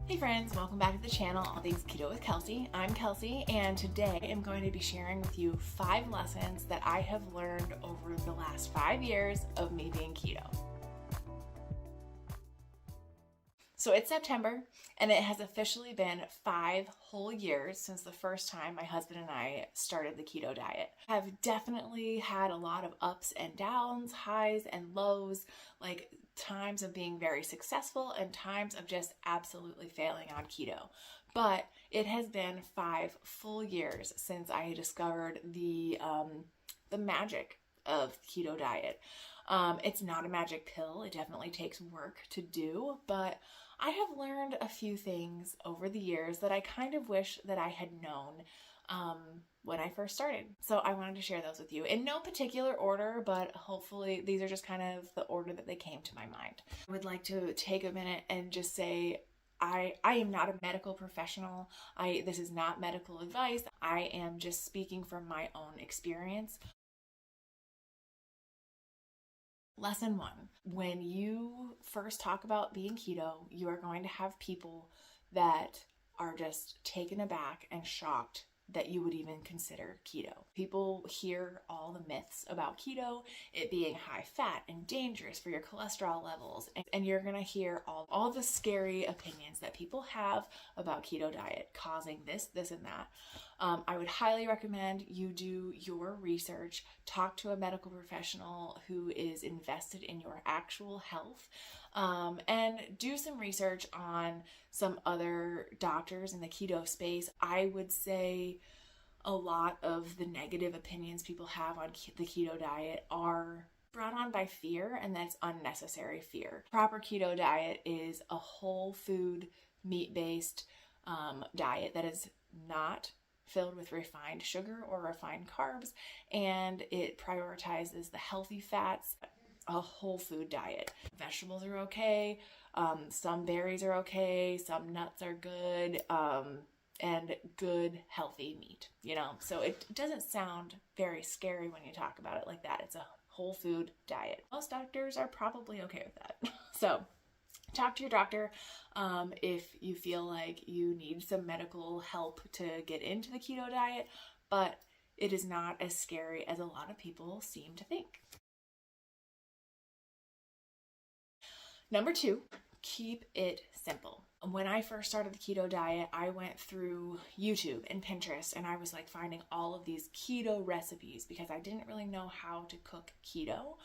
Hey friends, welcome back to the channel, All Things Keto with Kelsey. I'm Kelsey, and today I'm going to be sharing with you 5 lessons that I have learned over the last 5 years of me being keto. So it's September, and it has officially been 5 whole years since the first time my husband and I started the keto diet. I've definitely had a lot of ups and downs, highs and lows, like times of being very successful and times of just absolutely failing on keto. But it has been 5 full years since I discovered the magic of keto diet. It's not a magic pill. It definitely takes work to do, but I have learned a few things over the years that I kind of wish that I had known when I first started. So I wanted to share those with you in no particular order, but hopefully these are just kind of the order that they came to my mind. I would like to take a minute and just say I am not a medical professional. This is not medical advice. I am just speaking from my own experience. Lesson 1, when you first talk about being keto, you are going to have people that are just taken aback and shocked that you would even consider keto. People hear all the myths about keto, it being high fat and dangerous for your cholesterol levels, and you're gonna hear all the scary opinions that people have about keto diet, causing this, and that. I would highly recommend you do your research, talk to a medical professional who is invested in your actual health, and do some research on some other doctors in the keto space. I would say a lot of the negative opinions people have on the keto diet are brought on by fear, and that's unnecessary fear. Proper keto diet is a whole food, meat-based diet that is not filled with refined sugar or refined carbs, and it prioritizes the healthy fats. A whole food diet. Vegetables are okay, some berries are okay, some nuts are good, and good healthy meat, so it doesn't sound very scary when you talk about it like that. It's a whole food diet. Most doctors are probably okay with that. So talk to your doctor if you feel like you need some medical help to get into the keto diet, but it is not as scary as a lot of people seem to think. Number 2, keep it simple. When I first started the keto diet, I went through YouTube and Pinterest, and I was like finding all of these keto recipes because I didn't really know how to cook keto.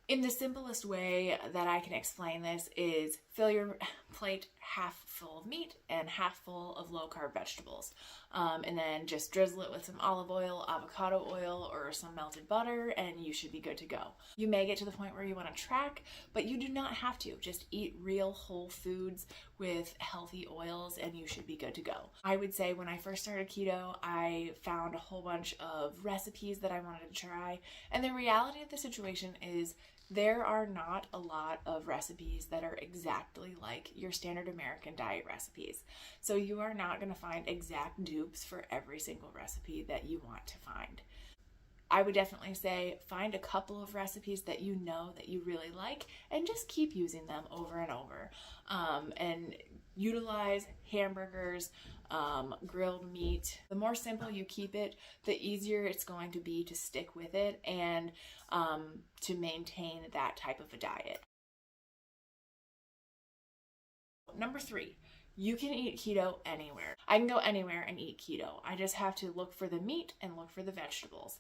In the simplest way that I can explain this is fill your plate half full of meat and half full of low-carb vegetables. And then just drizzle it with some olive oil, avocado oil, or some melted butter, and you should be good to go. You may get to the point where you want to track, but you do not have to. Just eat real whole foods with healthy oils, and you should be good to go. I would say when I first started keto, I found a whole bunch of recipes that I wanted to try, and the reality of the situation is there are not a lot of recipes that are exactly like your standard American diet recipes. So you are not going to find exact dupes for every single recipe that you want to find. I would definitely say find a couple of recipes that you know that you really like and just keep using them over and over. And utilize hamburgers, grilled meat. The more simple you keep it, the easier it's going to be to stick with it and to maintain that type of a diet. Number 3, you can eat keto anywhere. I can go anywhere and eat keto. I just have to look for the meat and look for the vegetables.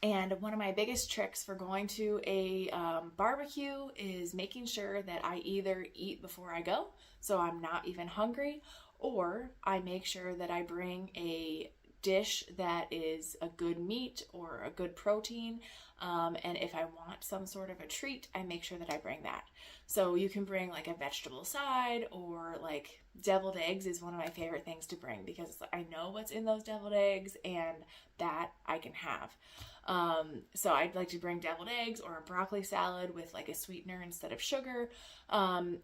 And one of my biggest tricks for going to a barbecue is making sure that I either eat before I go, so I'm not even hungry, or I make sure that I bring a dish that is a good meat or a good protein, and if I want some sort of a treat, I make sure that I bring that. So you can bring like a vegetable side, or like deviled eggs is one of my favorite things to bring because I know what's in those deviled eggs and that I can have. So I'd like to bring deviled eggs or a broccoli salad with like a sweetener instead of sugar.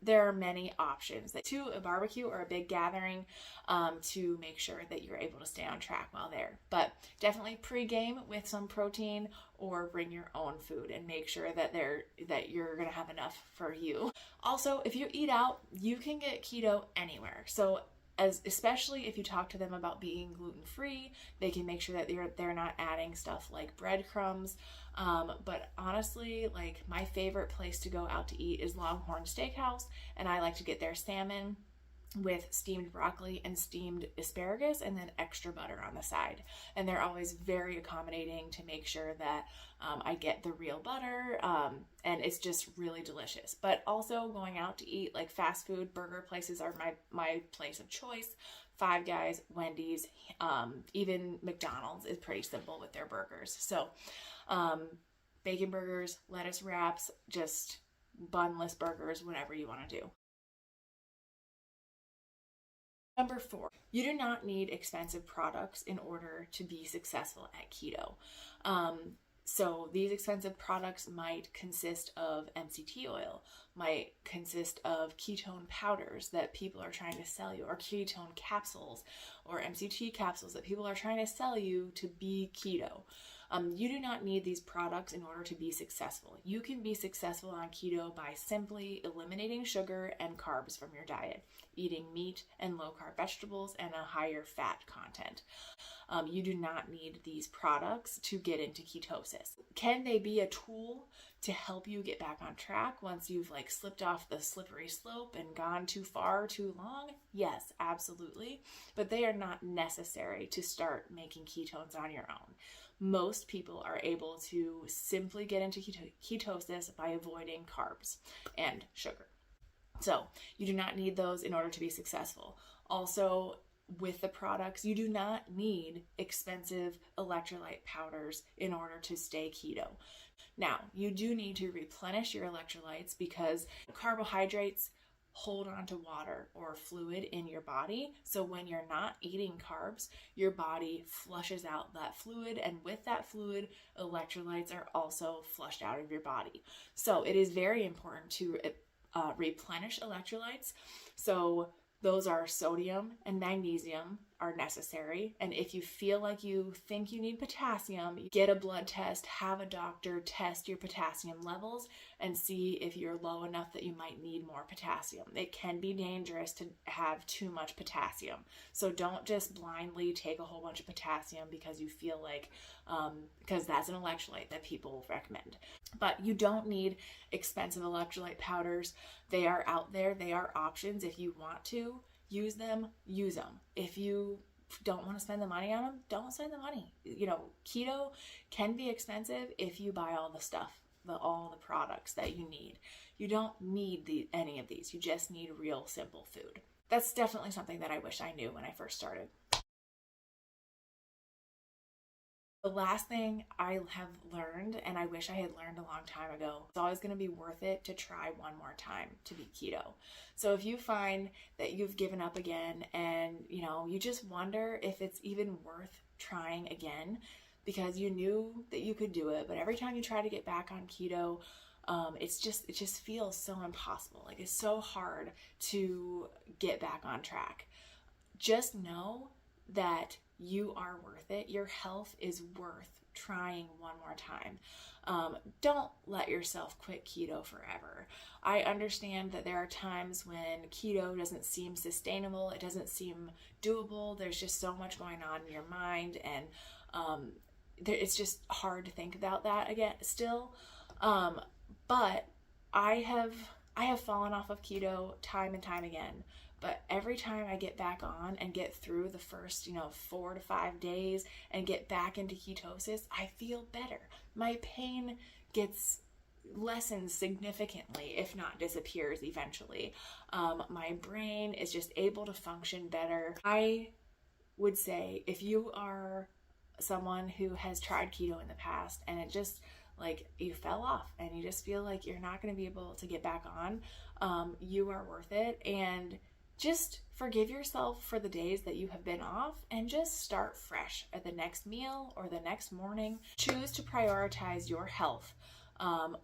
There are many options to a barbecue or a big gathering to make sure that you're able to stay on track while there. But definitely pre-game with some protein or bring your own food and make sure that you're going to have enough for you. Also, if you eat out, you can get keto anywhere. So especially if you talk to them about being gluten-free, they can make sure that they're not adding stuff like breadcrumbs. But honestly, like, my favorite place to go out to eat is Longhorn Steakhouse, and I like to get their salmon with steamed broccoli and steamed asparagus, and then extra butter on the side. And they're always very accommodating to make sure that I get the real butter, and it's just really delicious. But also, going out to eat, like, fast food burger places are my place of choice. Five Guys, Wendy's, even McDonald's is pretty simple with their burgers. So bacon burgers, lettuce wraps, just bunless burgers, whatever you want to do. Number 4, you do not need expensive products in order to be successful at keto. So these expensive products might consist of MCT oil, might consist of ketone powders that people are trying to sell you, or ketone capsules, or MCT capsules that people are trying to sell you to be keto. You do not need these products in order to be successful. You can be successful on keto by simply eliminating sugar and carbs from your diet, eating meat and low-carb vegetables and a higher fat content. You do not need these products to get into ketosis. Can they be a tool to help you get back on track once you've slipped off the slippery slope and gone too far too long? Yes, absolutely. But they are not necessary to start making ketones on your own. Most people are able to simply get into ketosis by avoiding carbs and sugar. So you do not need those in order to be successful. Also, with the products, you do not need expensive electrolyte powders in order to stay keto. Now, you do need to replenish your electrolytes because carbohydrates hold on to water or fluid in your body. So when you're not eating carbs, your body flushes out that fluid, and with that fluid, electrolytes are also flushed out of your body. So it is very important to replenish electrolytes. So those are sodium and magnesium are necessary. And if you feel like you think you need potassium, get a blood test, have a doctor test your potassium levels and see if you're low enough that you might need more potassium. It can be dangerous to have too much potassium. So don't just blindly take a whole bunch of potassium because you feel like, because that's an electrolyte that people recommend. But you don't need expensive electrolyte powders. They are out there. They are options. If you want to use them, use them. If you don't want to spend the money on them, don't spend the money. Keto can be expensive if you buy all the stuff, all the products that you need. You don't need any of these. You just need real simple food. That's definitely something that I wish I knew when I first started. The last thing I have learned, and I wish I had learned a long time ago, it's always going to be worth it to try one more time to be keto. So if you find that you've given up again and, you just wonder if it's even worth trying again because you knew that you could do it, but every time you try to get back on keto, it just feels so impossible. It's so hard to get back on track. Just know that you are worth it. Your health is worth trying one more time. Don't let yourself quit keto forever. I understand that there are times when keto doesn't seem sustainable. It doesn't seem doable. There's just so much going on in your mind, and it's just hard to think about that again still. But I have fallen off of keto time and time again. But every time I get back on and get through the first, 4 to 5 days and get back into ketosis, I feel better. My pain lessens significantly, if not disappears eventually. My brain is just able to function better. I would say if you are someone who has tried keto in the past and it just you fell off and you just feel like you're not going to be able to get back on, you are worth it. And just forgive yourself for the days that you have been off and just start fresh at the next meal or the next morning. Choose to prioritize your health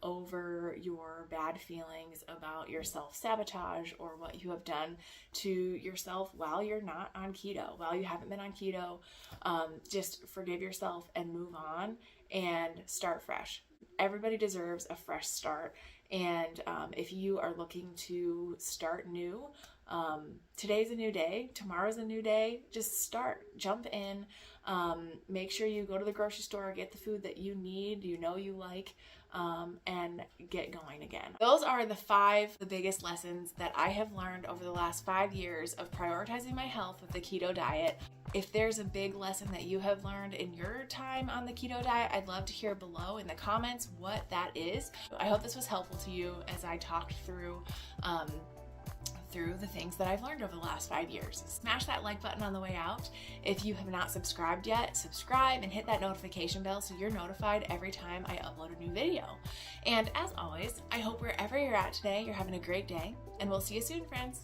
over your bad feelings about your self-sabotage or what you have done to yourself while you're not on keto, while you haven't been on keto. Just forgive yourself and move on and start fresh. Everybody deserves a fresh start. And if you are looking to start new, today's a new day, tomorrow's a new day. Just start, jump in. Make sure you go to the grocery store, get the food that you need, you know you like, and get going again. Those are the biggest lessons that I have learned over the last 5 years of prioritizing my health with the keto diet. If there's a big lesson that you have learned in your time on the keto diet, I'd love to hear below in the comments what that is. I hope this was helpful to you as I talked through the things that I've learned over the last 5 years. Smash that like button on the way out. If you have not subscribed yet, subscribe and hit that notification bell so you're notified every time I upload a new video. And as always, I hope wherever you're at today, you're having a great day, and we'll see you soon, friends.